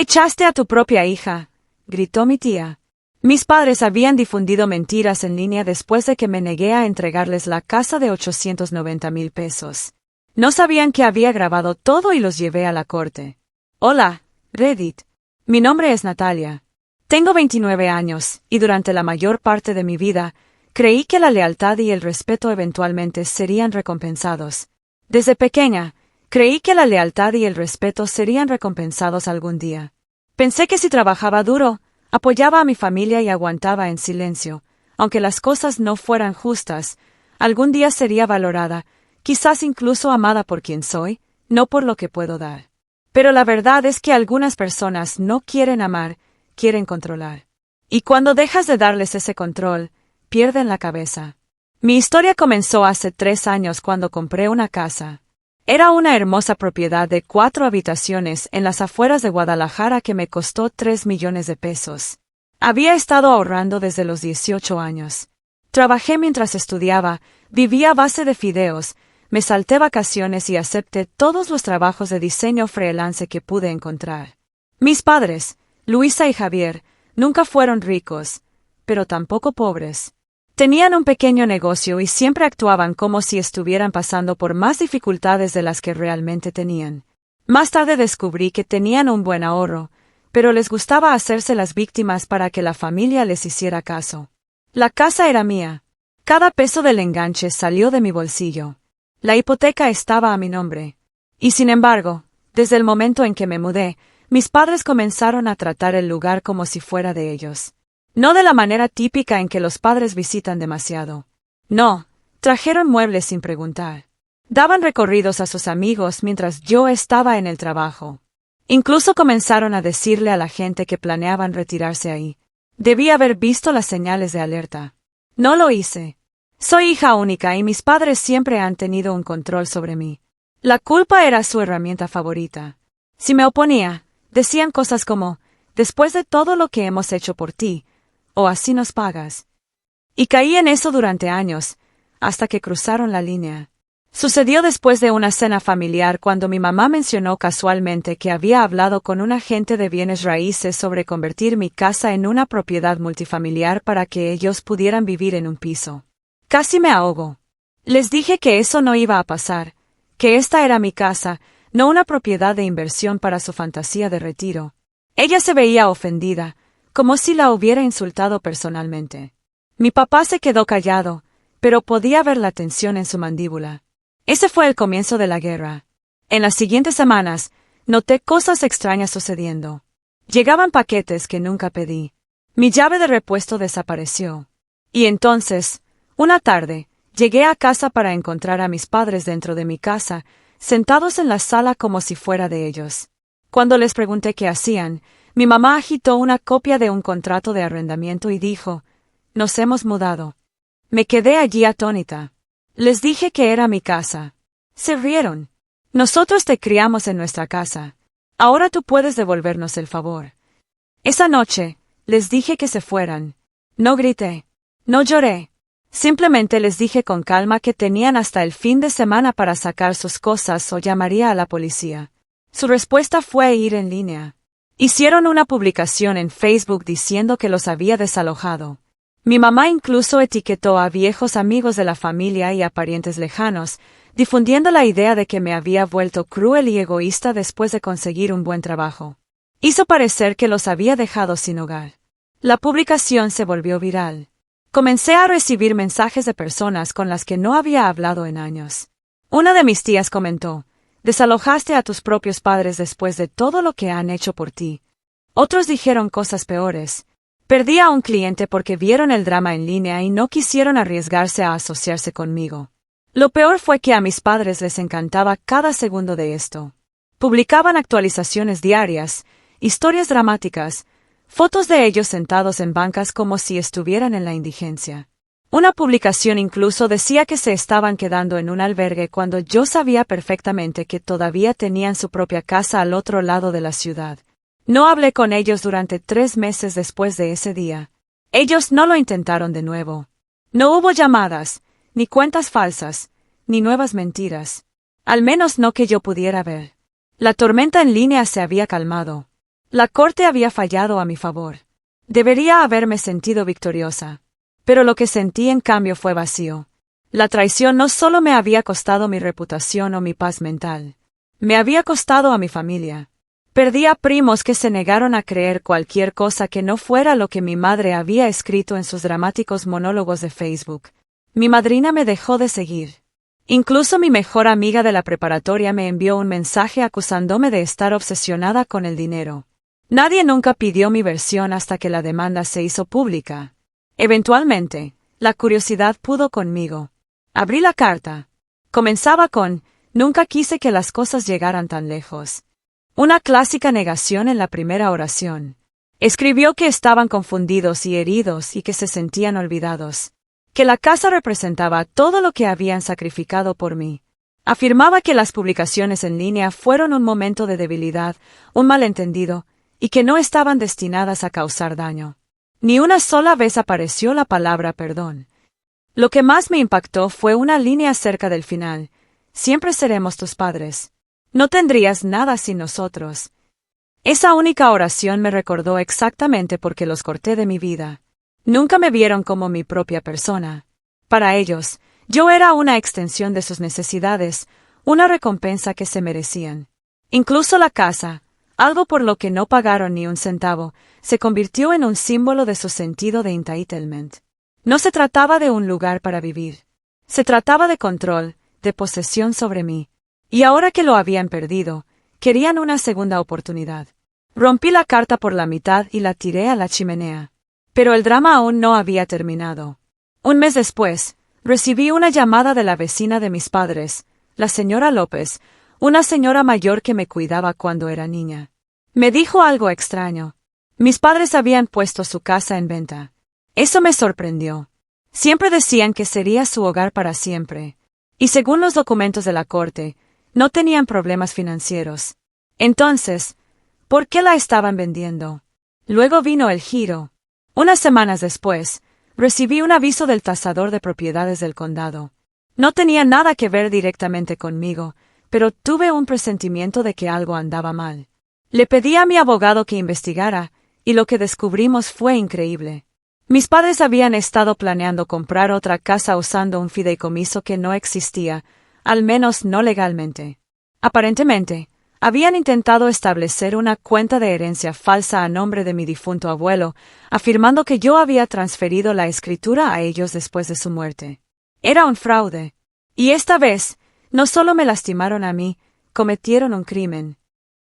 Echaste a tu propia hija, gritó mi tía. Mis padres habían difundido mentiras en línea después de que me negué a entregarles la casa de 890,000 pesos. No sabían que había grabado todo y los llevé a la corte. Hola, Reddit. Mi nombre es Natalia. Tengo 29 años, y durante la mayor parte de mi vida, creí que la lealtad y el respeto eventualmente serían recompensados. Desde pequeña, creí que la lealtad y el respeto serían recompensados algún día. Pensé que si trabajaba duro, apoyaba a mi familia y aguantaba en silencio, aunque las cosas no fueran justas, algún día sería valorada, quizás incluso amada por quien soy, no por lo que puedo dar. Pero la verdad es que algunas personas no quieren amar, quieren controlar. Y cuando dejas de darles ese control, pierden la cabeza. Mi historia comenzó hace 3 años cuando compré una casa. Era una hermosa propiedad de 4 habitaciones en las afueras de Guadalajara que me costó 3 millones de pesos. Había estado ahorrando desde los 18 años. Trabajé mientras estudiaba, vivía a base de fideos, me salté vacaciones y acepté todos los trabajos de diseño freelance que pude encontrar. Mis padres, Luisa y Javier, nunca fueron ricos, pero tampoco pobres. Tenían un pequeño negocio y siempre actuaban como si estuvieran pasando por más dificultades de las que realmente tenían. Más tarde descubrí que tenían un buen ahorro, pero les gustaba hacerse las víctimas para que la familia les hiciera caso. La casa era mía. Cada peso del enganche salió de mi bolsillo. La hipoteca estaba a mi nombre. Y sin embargo, desde el momento en que me mudé, mis padres comenzaron a tratar el lugar como si fuera de ellos. No de la manera típica en que los padres visitan demasiado. No, trajeron muebles sin preguntar. Daban recorridos a sus amigos mientras yo estaba en el trabajo. Incluso comenzaron a decirle a la gente que planeaban retirarse ahí. Debí haber visto las señales de alerta. No lo hice. Soy hija única y mis padres siempre han tenido un control sobre mí. La culpa era su herramienta favorita. Si me oponía, decían cosas como, después de todo lo que hemos hecho por ti, o así nos pagas. Y caí en eso durante años, hasta que cruzaron la línea. Sucedió después de una cena familiar cuando mi mamá mencionó casualmente que había hablado con un agente de bienes raíces sobre convertir mi casa en una propiedad multifamiliar para que ellos pudieran vivir en un piso. Casi me ahogo. Les dije que eso no iba a pasar, que esta era mi casa, no una propiedad de inversión para su fantasía de retiro. Ella se veía ofendida, como si la hubiera insultado personalmente. Mi papá se quedó callado, pero podía ver la tensión en su mandíbula. Ese fue el comienzo de la guerra. En las siguientes semanas, noté cosas extrañas sucediendo. Llegaban paquetes que nunca pedí. Mi llave de repuesto desapareció. Y entonces, una tarde, llegué a casa para encontrar a mis padres dentro de mi casa, sentados en la sala como si fuera de ellos. Cuando les pregunté qué hacían, mi mamá agitó una copia de un contrato de arrendamiento y dijo, «Nos hemos mudado». Me quedé allí atónita. Les dije que era mi casa. Se rieron. «Nosotros te criamos en nuestra casa. Ahora tú puedes devolvernos el favor». Esa noche, les dije que se fueran. No grité. No lloré. Simplemente les dije con calma que tenían hasta el fin de semana para sacar sus cosas o llamaría a la policía. Su respuesta fue ir en línea. Hicieron una publicación en Facebook diciendo que los había desalojado. Mi mamá incluso etiquetó a viejos amigos de la familia y a parientes lejanos, difundiendo la idea de que me había vuelto cruel y egoísta después de conseguir un buen trabajo. Hizo parecer que los había dejado sin hogar. La publicación se volvió viral. Comencé a recibir mensajes de personas con las que no había hablado en años. Una de mis tías comentó, «Desalojaste a tus propios padres después de todo lo que han hecho por ti». Otros dijeron cosas peores. «Perdí a un cliente porque vieron el drama en línea y no quisieron arriesgarse a asociarse conmigo». Lo peor fue que a mis padres les encantaba cada segundo de esto. Publicaban actualizaciones diarias, historias dramáticas, fotos de ellos sentados en bancas como si estuvieran en la indigencia. Una publicación incluso decía que se estaban quedando en un albergue cuando yo sabía perfectamente que todavía tenían su propia casa al otro lado de la ciudad. No hablé con ellos durante 3 meses después de ese día. Ellos no lo intentaron de nuevo. No hubo llamadas, ni cuentas falsas, ni nuevas mentiras. Al menos no que yo pudiera ver. La tormenta en línea se había calmado. La corte había fallado a mi favor. Debería haberme sentido victoriosa. Pero lo que sentí en cambio fue vacío. La traición no solo me había costado mi reputación o mi paz mental. Me había costado a mi familia. Perdí a primos que se negaron a creer cualquier cosa que no fuera lo que mi madre había escrito en sus dramáticos monólogos de Facebook. Mi madrina me dejó de seguir. Incluso mi mejor amiga de la preparatoria me envió un mensaje acusándome de estar obsesionada con el dinero. Nadie nunca pidió mi versión hasta que la demanda se hizo pública. Eventualmente, la curiosidad pudo conmigo. Abrí la carta. Comenzaba con: nunca quise que las cosas llegaran tan lejos. Una clásica negación en la primera oración. Escribió que estaban confundidos y heridos y que se sentían olvidados. Que la casa representaba todo lo que habían sacrificado por mí. Afirmaba que las publicaciones en línea fueron un momento de debilidad, un malentendido, y que no estaban destinadas a causar daño. Ni una sola vez apareció la palabra perdón. Lo que más me impactó fue una línea cerca del final: siempre seremos tus padres. No tendrías nada sin nosotros. Esa única oración me recordó exactamente por qué los corté de mi vida. Nunca me vieron como mi propia persona. Para ellos, yo era una extensión de sus necesidades, una recompensa que se merecían. Incluso la casa, algo por lo que no pagaron ni un centavo, se convirtió en un símbolo de su sentido de entitlement. No se trataba de un lugar para vivir. Se trataba de control, de posesión sobre mí. Y ahora que lo habían perdido, querían una segunda oportunidad. Rompí la carta por la mitad y la tiré a la chimenea. Pero el drama aún no había terminado. Un mes después, recibí una llamada de la vecina de mis padres, la señora López, una señora mayor que me cuidaba cuando era niña. Me dijo algo extraño. Mis padres habían puesto su casa en venta. Eso me sorprendió. Siempre decían que sería su hogar para siempre. Y según los documentos de la corte, no tenían problemas financieros. Entonces, ¿por qué la estaban vendiendo? Luego vino el giro. Unas semanas después, recibí un aviso del tasador de propiedades del condado. No tenía nada que ver directamente conmigo, pero tuve un presentimiento de que algo andaba mal. Le pedí a mi abogado que investigara, y lo que descubrimos fue increíble. Mis padres habían estado planeando comprar otra casa usando un fideicomiso que no existía, al menos no legalmente. Aparentemente, habían intentado establecer una cuenta de herencia falsa a nombre de mi difunto abuelo, afirmando que yo había transferido la escritura a ellos después de su muerte. Era un fraude. Y esta vez, no solo me lastimaron a mí, cometieron un crimen.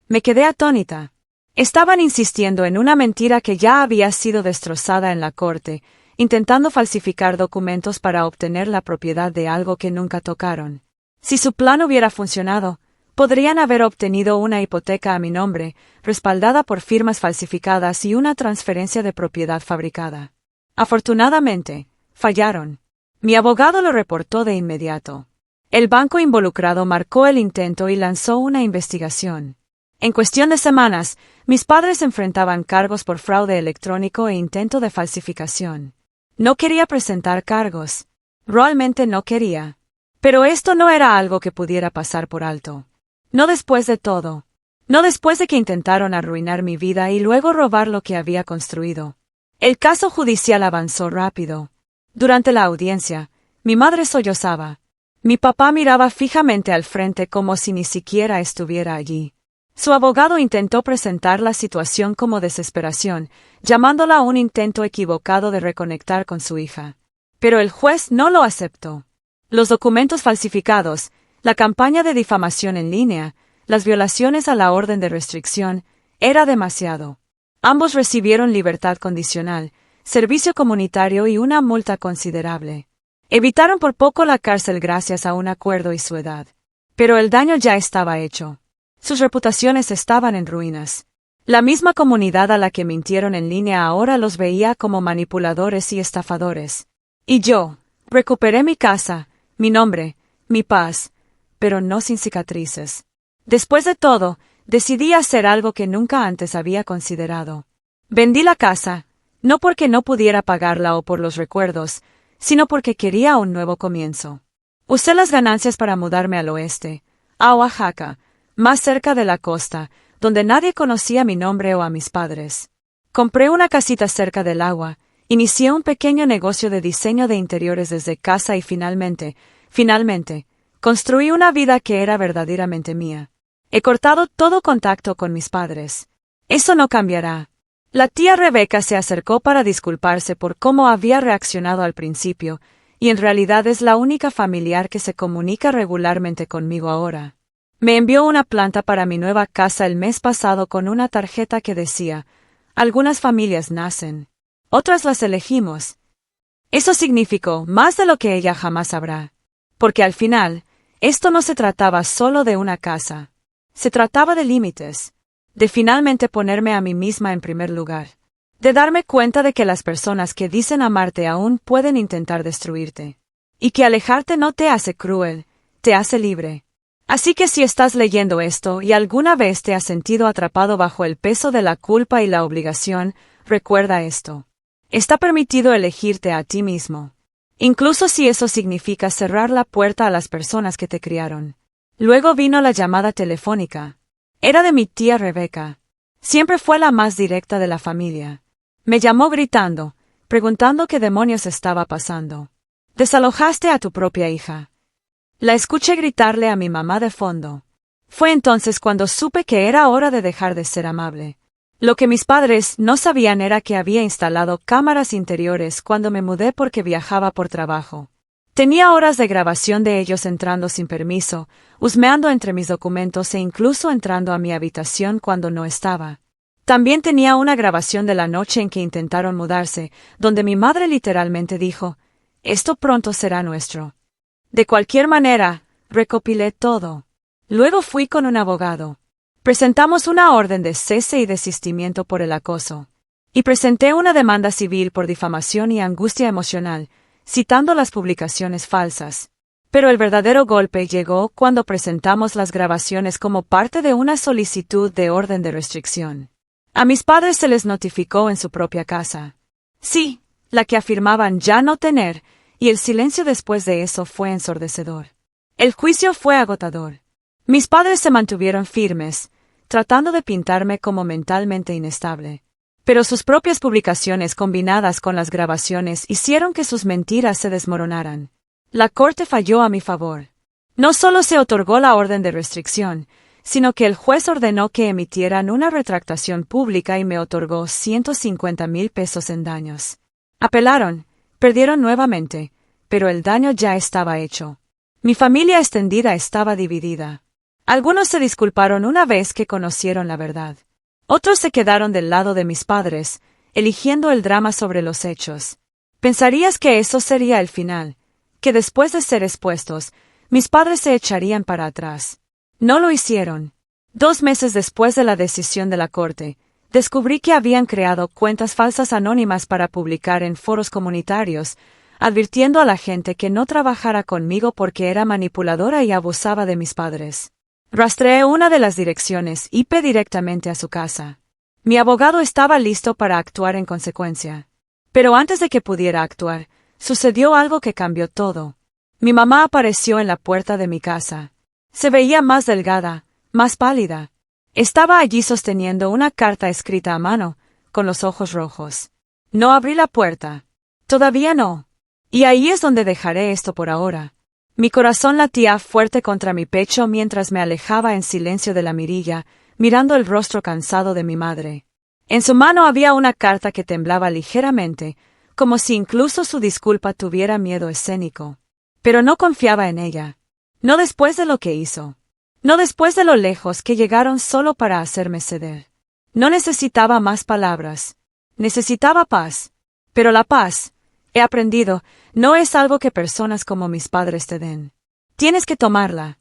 Me quedé atónita. Estaban insistiendo en una mentira que ya había sido destrozada en la corte, intentando falsificar documentos para obtener la propiedad de algo que nunca tocaron. Si su plan hubiera funcionado, podrían haber obtenido una hipoteca a mi nombre, respaldada por firmas falsificadas y una transferencia de propiedad fabricada. Afortunadamente, fallaron. Mi abogado lo reportó de inmediato. El banco involucrado marcó el intento y lanzó una investigación. En cuestión de semanas, mis padres enfrentaban cargos por fraude electrónico e intento de falsificación. No quería presentar cargos. Realmente no quería. Pero esto no era algo que pudiera pasar por alto. No después de todo. No después de que intentaron arruinar mi vida y luego robar lo que había construido. El caso judicial avanzó rápido. Durante la audiencia, mi madre sollozaba. Mi papá miraba fijamente al frente como si ni siquiera estuviera allí. Su abogado intentó presentar la situación como desesperación, llamándola un intento equivocado de reconectar con su hija. Pero el juez no lo aceptó. Los documentos falsificados, la campaña de difamación en línea, las violaciones a la orden de restricción, era demasiado. Ambos recibieron libertad condicional, servicio comunitario y una multa considerable. Evitaron por poco la cárcel gracias a un acuerdo y su edad. Pero el daño ya estaba hecho. Sus reputaciones estaban en ruinas. La misma comunidad a la que mintieron en línea ahora los veía como manipuladores y estafadores. Y yo, recuperé mi casa, mi nombre, mi paz, pero no sin cicatrices. Después de todo, decidí hacer algo que nunca antes había considerado. Vendí la casa, no porque no pudiera pagarla o por los recuerdos, sino porque quería un nuevo comienzo. Usé las ganancias para mudarme al oeste, a Oaxaca, más cerca de la costa, donde nadie conocía mi nombre o a mis padres. Compré una casita cerca del agua, inicié un pequeño negocio de diseño de interiores desde casa y finalmente, construí una vida que era verdaderamente mía. He cortado todo contacto con mis padres. Eso no cambiará. La tía Rebeca se acercó para disculparse por cómo había reaccionado al principio, y en realidad es la única familiar que se comunica regularmente conmigo ahora. Me envió una planta para mi nueva casa el mes pasado con una tarjeta que decía: algunas familias nacen, otras las elegimos. Eso significó más de lo que ella jamás sabrá. Porque al final, esto no se trataba solo de una casa. Se trataba de límites. De finalmente ponerme a mí misma en primer lugar. De darme cuenta de que las personas que dicen amarte aún pueden intentar destruirte. Y que alejarte no te hace cruel, te hace libre. Así que si estás leyendo esto y alguna vez te has sentido atrapado bajo el peso de la culpa y la obligación, recuerda esto. Está permitido elegirte a ti mismo. Incluso si eso significa cerrar la puerta a las personas que te criaron. Luego vino la llamada telefónica. Era de mi tía Rebeca. Siempre fue la más directa de la familia. Me llamó gritando, preguntando qué demonios estaba pasando. Desalojaste a tu propia hija. La escuché gritarle a mi mamá de fondo. Fue entonces cuando supe que era hora de dejar de ser amable. Lo que mis padres no sabían era que había instalado cámaras interiores cuando me mudé porque viajaba por trabajo. Tenía horas de grabación de ellos entrando sin permiso, husmeando entre mis documentos e incluso entrando a mi habitación cuando no estaba. También tenía una grabación de la noche en que intentaron mudarse, donde mi madre literalmente dijo: «Esto pronto será nuestro». De cualquier manera, recopilé todo. Luego fui con un abogado. Presentamos una orden de cese y desistimiento por el acoso. Y presenté una demanda civil por difamación y angustia emocional, citando las publicaciones falsas. Pero el verdadero golpe llegó cuando presentamos las grabaciones como parte de una solicitud de orden de restricción. A mis padres se les notificó en su propia casa. Sí, la que afirmaban ya no tener, y el silencio después de eso fue ensordecedor. El juicio fue agotador. Mis padres se mantuvieron firmes, tratando de pintarme como mentalmente inestable. Pero sus propias publicaciones combinadas con las grabaciones hicieron que sus mentiras se desmoronaran. La corte falló a mi favor. No solo se otorgó la orden de restricción, sino que el juez ordenó que emitieran una retractación pública y me otorgó 150,000 pesos en daños. Apelaron, perdieron nuevamente, pero el daño ya estaba hecho. Mi familia extendida estaba dividida. Algunos se disculparon una vez que conocieron la verdad. Otros se quedaron del lado de mis padres, eligiendo el drama sobre los hechos. Pensarías que eso sería el final, que después de ser expuestos, mis padres se echarían para atrás. No lo hicieron. 2 meses después de la decisión de la corte, descubrí que habían creado cuentas falsas anónimas para publicar en foros comunitarios, advirtiendo a la gente que no trabajara conmigo porque era manipuladora y abusaba de mis padres. Rastreé una de las direcciones IP directamente a su casa. Mi abogado estaba listo para actuar en consecuencia. Pero antes de que pudiera actuar, sucedió algo que cambió todo. Mi mamá apareció en la puerta de mi casa. Se veía más delgada, más pálida. Estaba allí sosteniendo una carta escrita a mano, con los ojos rojos. No abrí la puerta. Todavía no. Y ahí es donde dejaré esto por ahora. Mi corazón latía fuerte contra mi pecho mientras me alejaba en silencio de la mirilla, mirando el rostro cansado de mi madre. En su mano había una carta que temblaba ligeramente, como si incluso su disculpa tuviera miedo escénico. Pero no confiaba en ella. No después de lo que hizo. No después de lo lejos que llegaron solo para hacerme ceder. No necesitaba más palabras. Necesitaba paz. Pero la paz, he aprendido, no es algo que personas como mis padres te den. Tienes que tomarla.